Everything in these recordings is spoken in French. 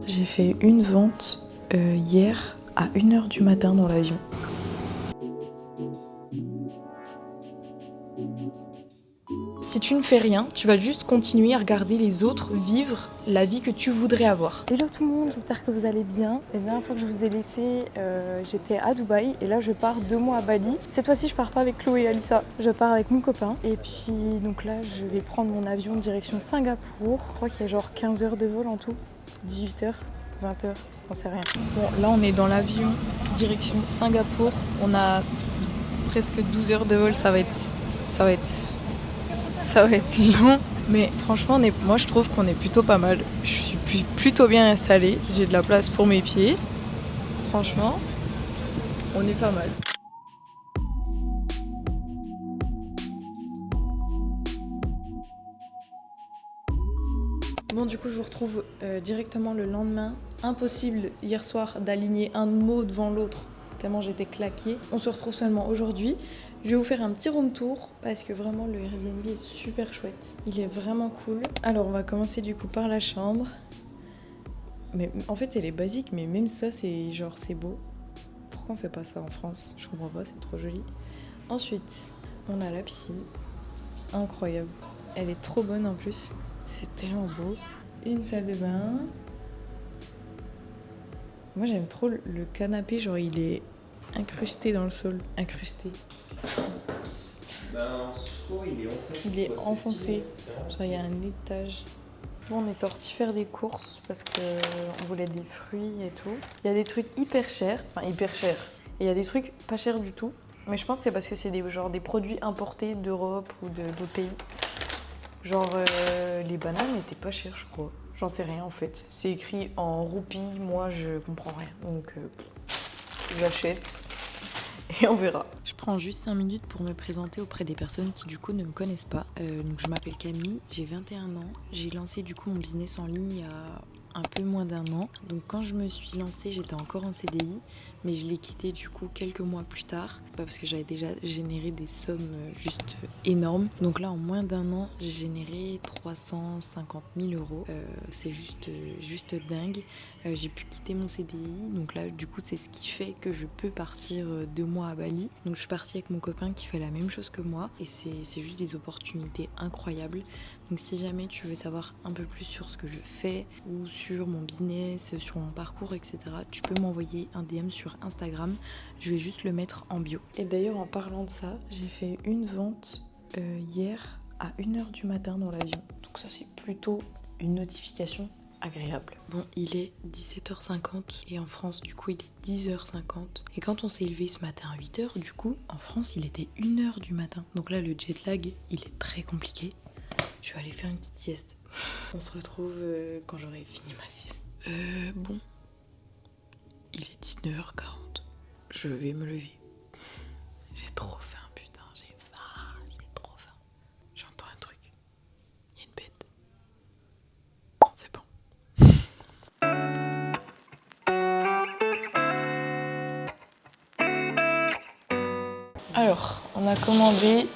J'ai fait une vente hier à 1h du matin dans l'avion. Si tu ne fais rien, tu vas juste continuer à regarder les autres vivre la vie que tu voudrais avoir. Hello tout le monde, j'espère que vous allez bien. La dernière fois que je vous ai laissé, j'étais à Dubaï et là je pars 2 mois à Bali. Cette fois-ci je pars pas avec Chloé et Alissa, je pars avec mon copain. Et puis donc là je vais prendre mon avion direction Singapour. Je crois qu'il y a genre 15 heures de vol en tout, 18h, 20h, j'en sais rien. Bon là on est dans l'avion direction Singapour, on a presque 12 heures de vol, ça va être long, mais franchement, moi je trouve qu'on est plutôt pas mal. Je suis plutôt bien installée, j'ai de la place pour mes pieds. Franchement, on est pas mal. Bon, du coup, je vous retrouve directement le lendemain. Impossible hier soir d'aligner un mot devant l'autre, tellement j'étais claquée. On se retrouve seulement aujourd'hui. Je vais vous faire un petit room tour parce que vraiment le Airbnb est super chouette. Il est vraiment cool. Alors on va commencer du coup par la chambre. Mais en fait elle est basique, mais même ça c'est beau. Pourquoi on fait pas ça en France? Je comprends pas, c'est trop joli. Ensuite on a la piscine. Incroyable. Elle est trop bonne en plus. C'est tellement beau. Une salle de bain. Moi j'aime trop le canapé, genre il est incrusté dans le sol. Incrusté. Il est enfoncé. Genre il y a un étage. Bon, on est sorti faire des courses parce qu'on voulait des fruits et tout. Il y a des trucs hyper chers, enfin hyper chers. Et il y a des trucs pas chers du tout. Mais je pense que c'est parce que c'est des produits importés d'Europe ou d'autres pays. Genre les bananes n'étaient pas chères, je crois. J'en sais rien en fait. C'est écrit en roupies, moi je comprends rien. Donc j'achète. Et on verra. Je prends juste 5 minutes pour me présenter auprès des personnes qui du coup ne me connaissent pas. Donc je m'appelle Camille, j'ai 21 ans. J'ai lancé du coup mon business en ligne il y a un peu moins d'un an. Donc quand je me suis lancée, j'étais encore en CDI, mais je l'ai quitté du coup quelques mois plus tard, parce que j'avais déjà généré des sommes juste énormes. Donc là en moins d'un an, j'ai généré 350 000 euros. C'est juste dingue. J'ai pu quitter mon CDI, donc là du coup c'est ce qui fait que je peux partir 2 mois à Bali. Donc je suis partie avec mon copain qui fait la même chose que moi et c'est juste des opportunités incroyables. Donc si jamais tu veux savoir un peu plus sur ce que je fais ou sur mon business, sur mon parcours, etc., tu peux m'envoyer un DM sur Instagram. Je vais juste le mettre en bio. Et d'ailleurs en parlant de ça, j'ai fait une vente hier à 1h du matin dans l'avion. Donc ça c'est plutôt une notification agréable. Bon, il est 17h50 et en France, du coup, il est 10h50. Et quand on s'est levé ce matin à 8h, du coup, en France, il était 1h du matin. Donc là, le jet lag, il est très compliqué. Je vais aller faire une petite sieste. On se retrouve quand j'aurai fini ma sieste. Bon, il est 19h40. Je vais me lever. J'ai trop faim, putain, j'ai trop faim. J'entends un truc. Il y a une bête. C'est bon. Alors, on a commandé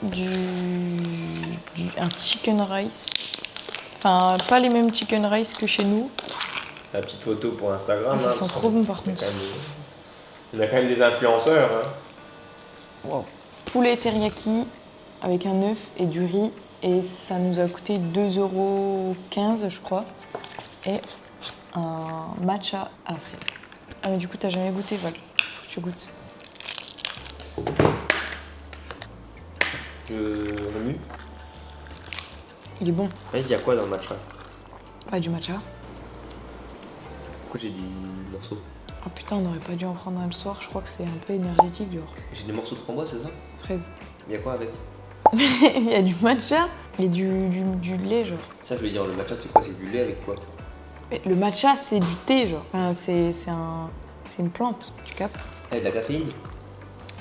un chicken rice. Enfin, pas les mêmes chicken rice que chez nous. La petite photo pour Instagram. Ah, ça sent trop bon par contre. On a quand même des influenceurs. Hein. Wow. Poulet teriyaki avec un œuf et du riz. Et ça nous a coûté 2,15 € je crois. Et un matcha à la fraise. Ah mais du coup, t'as jamais goûté, Val. Faut que tu goûtes. Remue. Il est bon. Vas-y, il y a quoi dans le matcha? Pas du matcha. Pourquoi j'ai des morceaux? Oh putain, on aurait pas dû en prendre un le soir. Je crois que c'est un peu énergétique, genre. J'ai des morceaux de framboise, c'est ça? Fraise. Il y a quoi avec? Il y a du matcha, il y a du lait, genre. Ça, je voulais dire, le matcha, c'est quoi? C'est du lait avec quoi? Mais le matcha, c'est du thé, genre. Enfin, c'est une plante, tu captes? Avec de la caféine?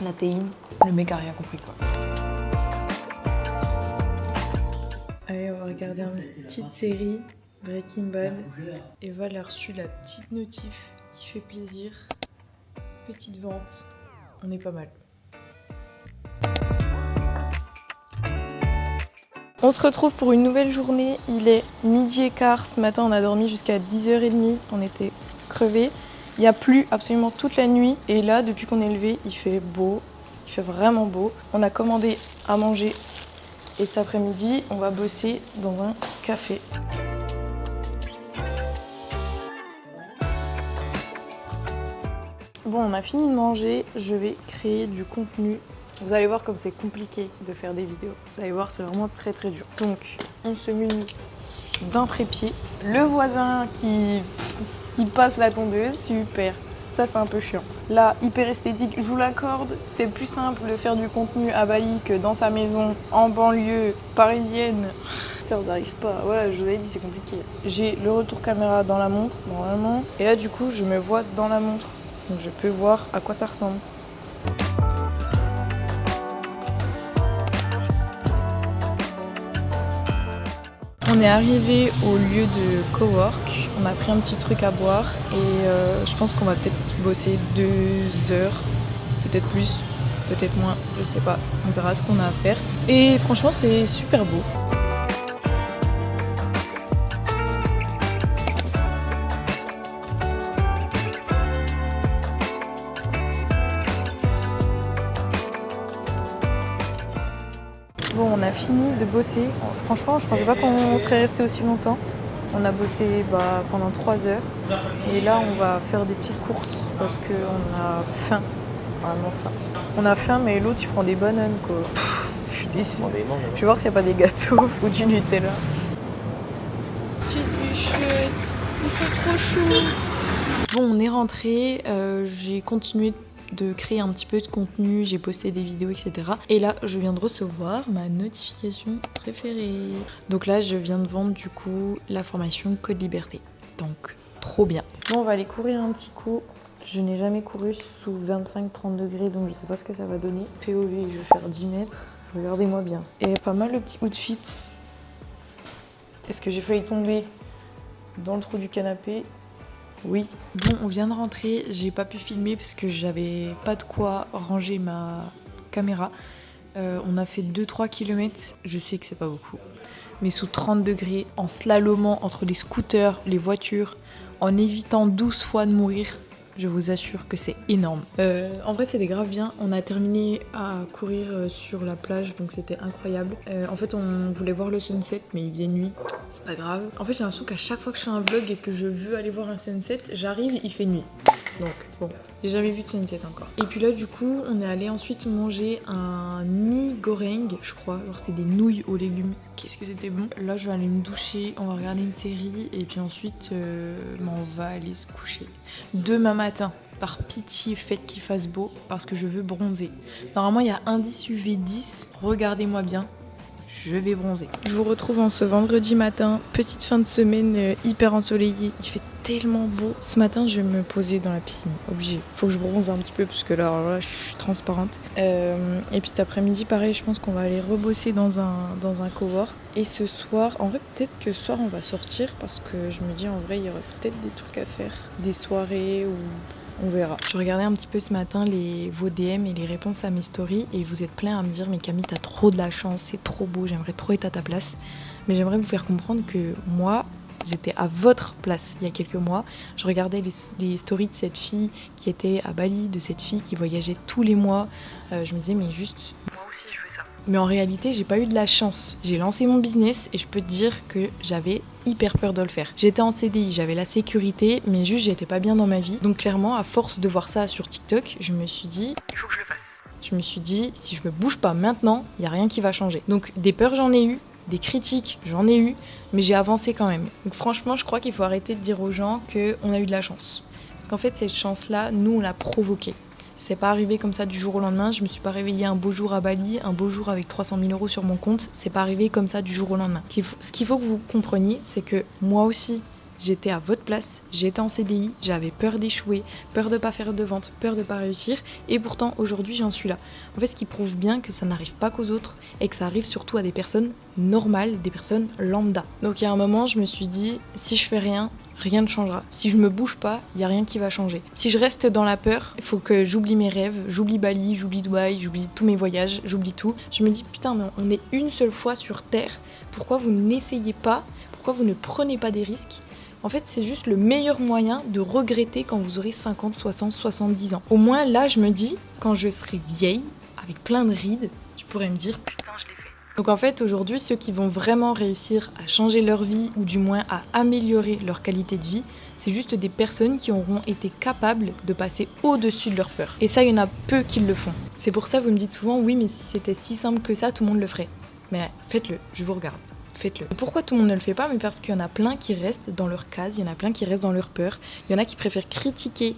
La théine. Le mec a rien compris, quoi. Allez, on va regarder une petite série, Breaking Bad. Et Val a reçu la petite notif qui fait plaisir. Petite vente, on est pas mal. On se retrouve pour une nouvelle journée. Il est 12h15. Ce matin, on a dormi jusqu'à 10h30. On était crevés. Il y a plu absolument toute la nuit. Et là, depuis qu'on est levé, il fait beau. Il fait vraiment beau. On a commandé à manger. Et cet après-midi, on va bosser dans un café. Bon, on a fini de manger. Je vais créer du contenu. Vous allez voir comme c'est compliqué de faire des vidéos. Vous allez voir, c'est vraiment très très dur. Donc, on se munit d'un trépied. Le voisin qui passe la tondeuse, super. Ça, c'est un peu chiant. Là, hyper esthétique, je vous l'accorde. C'est plus simple de faire du contenu à Bali que dans sa maison, en banlieue parisienne. Putain, j'arrive pas. Voilà, je vous avais dit, c'est compliqué. J'ai le retour caméra dans la montre, normalement. Et là, du coup, je me vois dans la montre. Donc, je peux voir à quoi ça ressemble. On est arrivé au lieu de cowork, on a pris un petit truc à boire et je pense qu'on va peut-être bosser 2 heures, peut-être plus, peut-être moins, je sais pas, on verra ce qu'on a à faire. Et franchement c'est super beau. Bon, on a fini de bosser. Franchement, je pensais pas qu'on serait resté aussi longtemps. On a bossé pendant 3 heures. Et là, on va faire des petites courses parce qu'on a faim. Vraiment faim. On a faim, mais l'autre, il prend des bananes, quoi. Je suis déçue. Je vais voir s'il n'y a pas des gâteaux ou du Nutella. Petite bichette, ils sont trop choux. Bon, on est rentré. J'ai continué de créer un petit peu de contenu, j'ai posté des vidéos, etc. Et là, je viens de recevoir ma notification préférée. Donc là, je viens de vendre du coup la formation Code Liberté. Donc, trop bien. Bon, on va aller courir un petit coup. Je n'ai jamais couru sous 25-30 degrés, donc je sais pas ce que ça va donner. POV, je vais faire 10 mètres. Regardez-moi bien. Et pas mal le petit outfit. Est-ce que j'ai failli tomber dans le trou du canapé ? Oui. Bon, on vient de rentrer, j'ai pas pu filmer parce que j'avais pas de quoi ranger ma caméra. On a fait 2-3 km, je sais que c'est pas beaucoup, mais sous 30 degrés, en slalomant entre les scooters, les voitures, en évitant 12 fois de mourir, je vous assure que c'est énorme. En vrai, c'était grave bien. On a terminé à courir sur la plage, donc c'était incroyable. En fait, on voulait voir le sunset, mais il faisait nuit. C'est pas grave. En fait, j'ai l'impression qu'à chaque fois que je fais un vlog et que je veux aller voir un sunset, j'arrive, il fait nuit. Donc, bon, j'ai jamais vu de sunset encore. Et puis là, du coup, on est allé ensuite manger un mi goreng, je crois. Genre, c'est des nouilles aux légumes. Qu'est-ce que c'était bon. Là, je vais aller me doucher, on va regarder une série, et puis ensuite, on va aller se coucher. Demain matin, par pitié, faites qu'il fasse beau, parce que je veux bronzer. Normalement, il y a indice UV 10, regardez-moi bien. Je vais bronzer. Je vous retrouve en ce vendredi matin, petite fin de semaine hyper ensoleillée. Il fait tellement beau. Ce matin, je vais me poser dans la piscine, obligée. Faut que je bronze un petit peu parce que là je suis transparente. Et puis cet après-midi, pareil, je pense qu'on va aller rebosser dans un cowork. Et ce soir, en vrai, peut-être que ce soir, on va sortir parce que je me dis, en vrai, il y aurait peut-être des trucs à faire. Des soirées ou... On verra. Je regardais un petit peu ce matin vos DM et les réponses à mes stories et vous êtes plein à me dire mais Camille t'as trop de la chance, c'est trop beau, j'aimerais trop être à ta place. Mais j'aimerais vous faire comprendre que moi, j'étais à votre place il y a quelques mois. Je regardais les stories de cette fille qui était à Bali, de cette fille qui voyageait tous les mois. Je me disais mais juste... Moi aussi je veux ça. Mais en réalité, j'ai pas eu de la chance. J'ai lancé mon business et je peux te dire que j'avais hyper peur de le faire. J'étais en CDI, j'avais la sécurité, mais juste j'étais pas bien dans ma vie. Donc clairement, à force de voir ça sur TikTok, je me suis dit, il faut que je le fasse. Je me suis dit, si je me bouge pas maintenant, il y a rien qui va changer. Donc des peurs, j'en ai eu, des critiques, j'en ai eu, mais j'ai avancé quand même. Donc franchement, je crois qu'il faut arrêter de dire aux gens qu'on a eu de la chance. Parce qu'en fait, cette chance-là, nous, on l'a provoquée. C'est pas arrivé comme ça du jour au lendemain. Je me suis pas réveillée un beau jour à Bali, un beau jour avec 300 000 € sur mon compte. C'est pas arrivé comme ça du jour au lendemain. Ce qu'il faut que vous compreniez, c'est que moi aussi, j'étais à votre place, j'étais en CDI, j'avais peur d'échouer, peur de pas faire de vente, peur de pas réussir. Et pourtant, aujourd'hui, j'en suis là. En fait, ce qui prouve bien que ça n'arrive pas qu'aux autres et que ça arrive surtout à des personnes normales, des personnes lambda. Donc, il y a un moment, je me suis dit, si je fais rien, rien ne changera. Si je me bouge pas, il y a rien qui va changer. Si je reste dans la peur, il faut que j'oublie mes rêves, j'oublie Bali, j'oublie Dubaï, j'oublie tous mes voyages, j'oublie tout. Je me dis putain, mais on est une seule fois sur Terre. Pourquoi vous n'essayez pas? Pourquoi vous ne prenez pas des risques? En fait, c'est juste le meilleur moyen de regretter quand vous aurez 50, 60, 70 ans. Au moins, là, je me dis, quand je serai vieille, avec plein de rides, je pourrais me dire putain, je l'ai fait. Donc en fait, aujourd'hui, ceux qui vont vraiment réussir à changer leur vie ou du moins à améliorer leur qualité de vie, c'est juste des personnes qui auront été capables de passer au-dessus de leur peur. Et ça, il y en a peu qui le font. C'est pour ça que vous me dites souvent, oui, mais si c'était si simple que ça, tout le monde le ferait. Mais faites-le, je vous regarde. Faites-le. Pourquoi tout le monde ne le fait pas? Mais parce qu'il y en a plein qui restent dans leur case, il y en a plein qui restent dans leur peur, il y en a qui préfèrent critiquer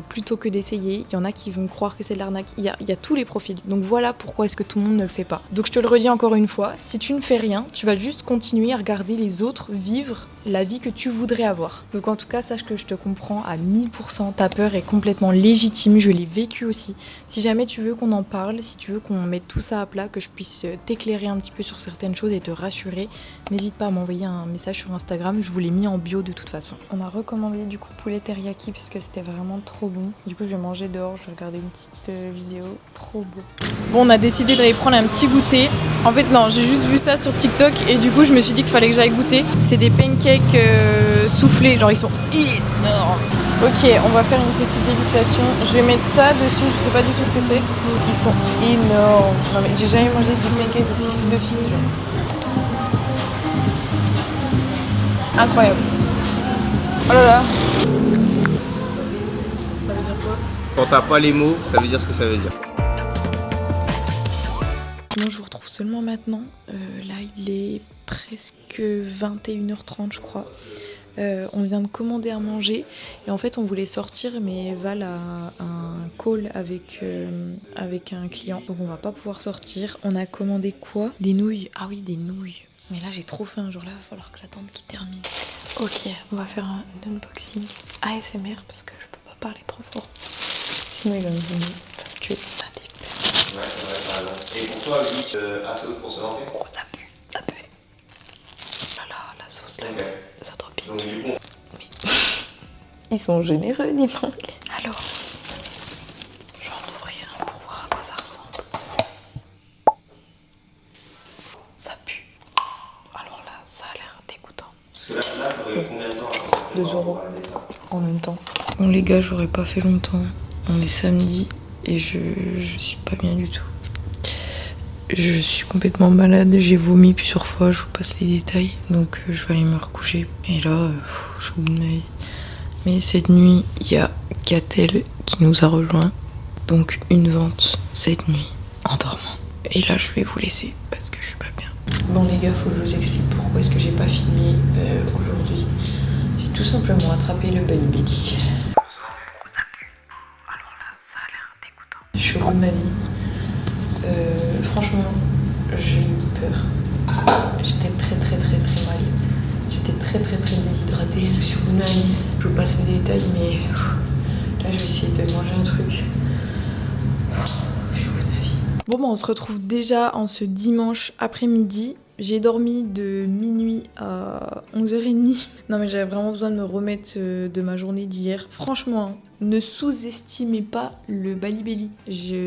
plutôt que d'essayer, il y en a qui vont croire que c'est de l'arnaque, il y a tous les profils. Donc voilà pourquoi est-ce que tout le monde ne le fait pas. Donc je te le redis encore une fois, si tu ne fais rien, tu vas juste continuer à regarder les autres vivre la vie que tu voudrais avoir. Donc en tout cas, sache que je te comprends à 1000%, ta peur est complètement légitime, je l'ai vécu aussi. Si jamais tu veux qu'on en parle, si tu veux qu'on mette tout ça à plat, que je puisse t'éclairer un petit peu sur certaines choses et te rassurer, n'hésite pas à m'envoyer un message sur Instagram, je vous l'ai mis en bio de toute façon. On a recommandé du coup poulet teriyaki parce que c'était vraiment trop bon. Du coup je vais manger dehors, je vais regarder une petite vidéo, trop beau. Bon, on a décidé d'aller prendre un petit goûter. En fait non, j'ai juste vu ça sur TikTok et du coup je me suis dit qu'il fallait que j'aille goûter. C'est des pancakes soufflés, genre ils sont énormes. Ok, on va faire une petite dégustation. Je vais mettre ça dessus, je sais pas du tout ce que c'est. Ils sont énormes. Non mais j'ai jamais mangé de pancakes aussi fluffy, genre. Incroyable. Oh là là. Ça veut dire quoi? Quand t'as pas les mots, ça veut dire ce que ça veut dire. Moi je vous retrouve seulement maintenant. Là il est presque 21h30 je crois. On vient de commander à manger et en fait on voulait sortir mais Val a un call avec un client donc on va pas pouvoir sortir. On a commandé quoi? Des nouilles. Ah oui, des nouilles. Mais là j'ai trop faim, genre là il va falloir que j'attende qu'il termine. Ok, on va faire un unboxing ASMR parce que je peux pas parler trop fort. Sinon il va me venir tuer. Et pour toi, 8 assez haute pour se lancer? Oh, ça pue, ça pue. Oh là là, la sauce là, Okay. ça doit piquer. Donc du coup, Ils sont généreux, dis donc. Alors, je vais en ouvrir un pour voir à quoi ça ressemble. Ça pue. Alors là, ça a l'air dégoûtant. parce que là t'aurais combien de temps? 2 € en même temps. Bon les gars, j'aurais pas fait longtemps. On est samedi et je suis pas bien du tout. Je suis complètement malade, j'ai vomi plusieurs fois, je vous passe les détails. Donc je vais aller me recoucher. Et là, je suis au bout de ma vie. Mais cette nuit, il y a Catel qui nous a rejoints. Donc une vente cette nuit en dormant. Et là, je vais vous laisser parce que je suis pas bien. Bon les gars, faut que je vous explique pourquoi est-ce que j'ai pas filmé aujourd'hui. J'ai tout simplement attrapé le Balibelli. Je suis au bout de ma vie. Franchement, j'ai eu peur. J'étais très mal. J'étais très déshydratée. Je suis au bout de ma vie. Je vous passe les détails, mais là, je vais essayer de manger un truc. Je suis au bout de ma vie. Bon, on se retrouve déjà en ce dimanche après-midi. J'ai dormi de minuit à 11h30. Non mais j'avais vraiment besoin de me remettre de ma journée d'hier. Franchement, ne sous-estimez pas le Balibelli.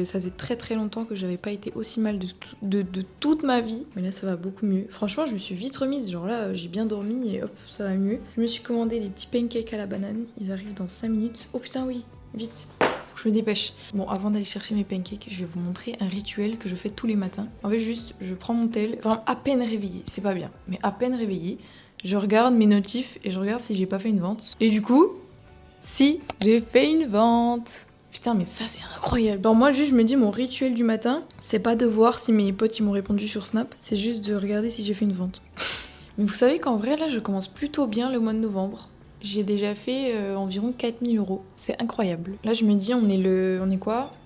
Ça faisait très longtemps que j'avais pas été aussi mal de toute ma vie. Mais là ça va beaucoup mieux. Franchement, je me suis vite remise. Genre là, j'ai bien dormi et hop, ça va mieux. Je me suis commandé des petits pancakes à la banane. Ils arrivent dans 5 minutes. Oh putain oui, vite. Je me dépêche. Bon, avant d'aller chercher mes pancakes, je vais vous montrer un rituel que je fais tous les matins. En fait, juste, je prends mon tel, vraiment à peine réveillée, c'est pas bien, mais à peine réveillée, je regarde mes notifs et je regarde si j'ai pas fait une vente. Et du coup, si j'ai fait une vente. Putain, mais ça, c'est incroyable. Alors moi, juste, je me dis, mon rituel du matin, c'est pas de voir si mes potes, ils m'ont répondu sur Snap, c'est juste de regarder si j'ai fait une vente. Mais vous savez qu'en vrai, là, je commence plutôt bien le mois de novembre. J'ai déjà fait environ 4000 €. C'est incroyable. Là, je me dis, on est le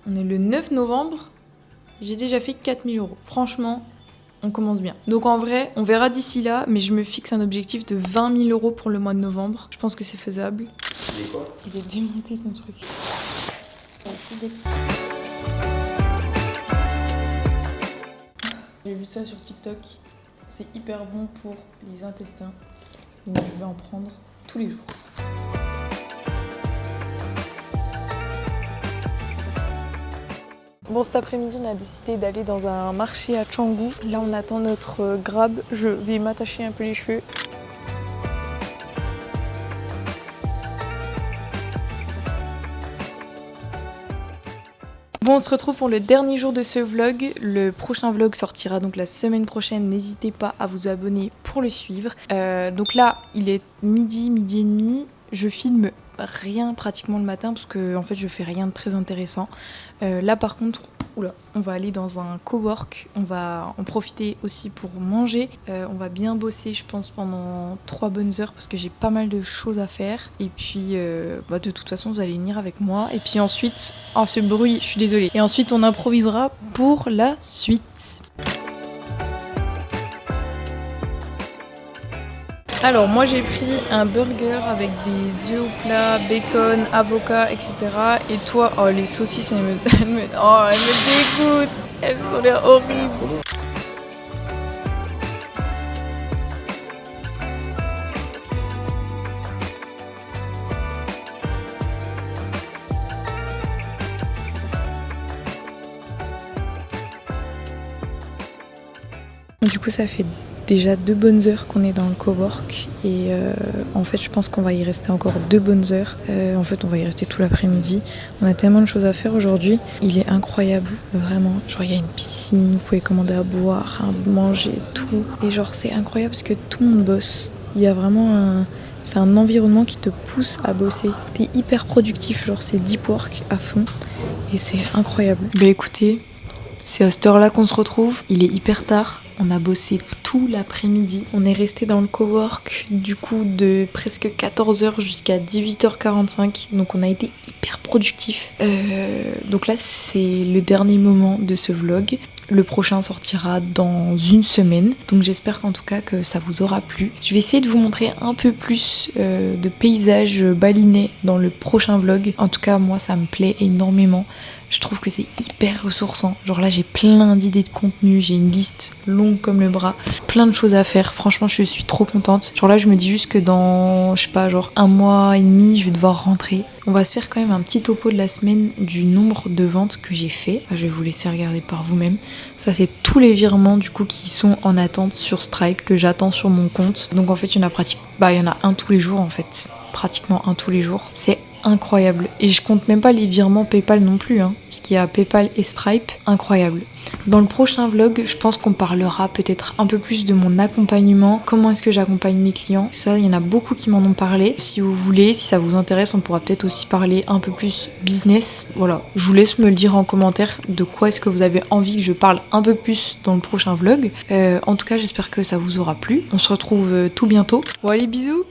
9 novembre. J'ai déjà fait 4000 €. Franchement, on commence bien. Donc en vrai, on verra d'ici là, mais je me fixe un objectif de 20 000 € pour le mois de novembre. Je pense que c'est faisable. il est quoi? Il est démonté ton truc. J'ai vu ça sur TikTok. C'est hyper bon pour les intestins. Donc je vais en prendre tous les jours. Bon, cet après-midi, on a décidé d'aller dans un marché à Canggu. Là, on attend notre Grab. Je vais m'attacher un peu les cheveux. Bon, on se retrouve pour le dernier jour de ce vlog. Le prochain vlog sortira donc la semaine prochaine. N'hésitez pas à vous abonner pour le suivre. Donc là, il est midi et demi. Je filme rien pratiquement le matin parce que en fait je fais rien de très intéressant. Là par contre, on va aller dans un cowork, on va en profiter aussi pour manger. On va bien bosser je pense pendant 3 bonnes heures parce que j'ai pas mal de choses à faire. Et puis de toute façon vous allez venir avec moi. Et puis ensuite, ce bruit, je suis désolée. Et ensuite on improvisera pour la suite. Alors moi j'ai pris un burger avec des œufs au plat, bacon, avocat, etc. Et toi, oh les saucisses, elles me dégoûtent, elles ont l'air horribles. Du coup ça fait déjà 2 bonnes heures qu'on est dans le cowork et en fait je pense qu'on va y rester encore 2 bonnes heures. En fait on va y rester tout l'après-midi. On a tellement de choses à faire aujourd'hui. Il est incroyable, vraiment. Genre il y a une piscine, vous pouvez commander à boire, à manger, tout. Et genre c'est incroyable parce que tout le monde bosse. Il y a vraiment c'est un environnement qui te pousse à bosser. T'es hyper productif, genre c'est deep work à fond. Et c'est incroyable. Bah écoutez, c'est à cette heure-là qu'on se retrouve. Il est hyper tard. On a bossé tout l'après-midi. On est resté dans le cowork du coup de presque 14h jusqu'à 18h45. Donc on a été hyper productifs. Donc là c'est le dernier moment de ce vlog. Le prochain sortira dans une semaine. Donc j'espère qu'en tout cas que ça vous aura plu. Je vais essayer de vous montrer un peu plus de paysages balinais dans le prochain vlog. En tout cas moi ça me plaît énormément. Je trouve que c'est hyper ressourçant. Genre là j'ai plein d'idées de contenu, j'ai une liste longue comme le bras, plein de choses à faire. Franchement je suis trop contente. Genre là je me dis juste que dans, je sais pas, genre 1 mois et demi je vais devoir rentrer. On va se faire quand même un petit topo de la semaine du nombre de ventes que j'ai fait. Je vais vous laisser regarder par vous-même. Ça c'est tous les virements du coup qui sont en attente sur Stripe, que j'attends sur mon compte. Donc en fait il y en a un tous les jours en fait. Pratiquement un tous les jours. C'est incroyable. Et je compte même pas les virements PayPal non plus, parce qu'il y a PayPal et Stripe. Incroyable. Dans le prochain vlog, je pense qu'on parlera peut-être un peu plus de mon accompagnement. Comment est-ce que j'accompagne mes clients? Ça, il y en a beaucoup qui m'en ont parlé. Si vous voulez, si ça vous intéresse, on pourra peut-être aussi parler un peu plus business. Voilà, je vous laisse me le dire en commentaire de quoi est-ce que vous avez envie que je parle un peu plus dans le prochain vlog. En tout cas, j'espère que ça vous aura plu. On se retrouve tout bientôt. Bon allez, bisous!